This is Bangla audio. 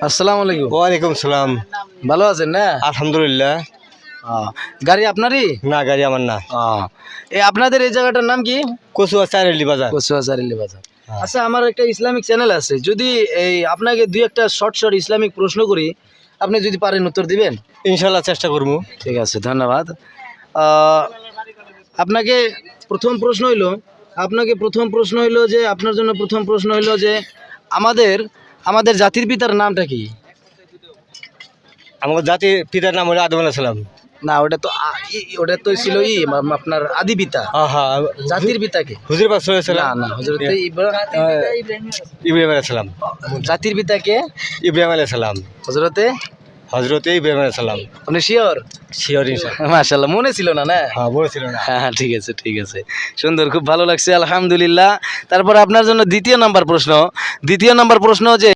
আসসালামু আলাইকুম। ওয়ালাইকুম সালাম। ভালো আছেন না? আলহামদুলিল্লাহ। গাড়ি আপনারই? না, গাড়ি আমার না। আপনাদের এই জায়গাটার নাম কি? কচুয়া চারেলি বাজার। কচুয়া চারেলি বাজার। আচ্ছা, আমার একটা ইসলামিক চ্যানেল আছে, যদি এই আপনাকে দুই একটা শর্ট ইসলামিক প্রশ্ন করি, আপনি যদি পারেন উত্তর দিবেন? ইনশাল্লাহ চেষ্টা করবো। ঠিক আছে, ধন্যবাদ। আপনাকে প্রথম প্রশ্ন হইল যে আপনার জন্য প্রথম প্রশ্ন হইল যে আমাদের জাতির পিতার নামটা কি? আমার জাতির পিতার নাম হলো আদম আলাইহিস সালাম। না, ওটা তো ছিল আপনার আদি পিতা। জাতির পিতা কি? হুজুর পাক সাল্লাল্লাহু আলাইহি সাল্লাম। না, হযরত ইব্রাহিম আলাইহিস সালাম। জাতির পিতা কে? ইব্রাহিম আলাইহিস সালাম। হযরতে ইব্রাহিম আলাইহিস সালাম। আপনি শিওর? শিওর ইনশাআল্লাহ। মাশাআল্লাহ, মনে ছিল না? হ্যাঁ, বলেছিল না। হ্যাঁ, ঠিক আছে, সুন্দর, খুব ভালো লাগছে, আলহামদুলিল্লাহ। তারপর আপনার জন্য দ্বিতীয় নাম্বার প্রশ্ন যে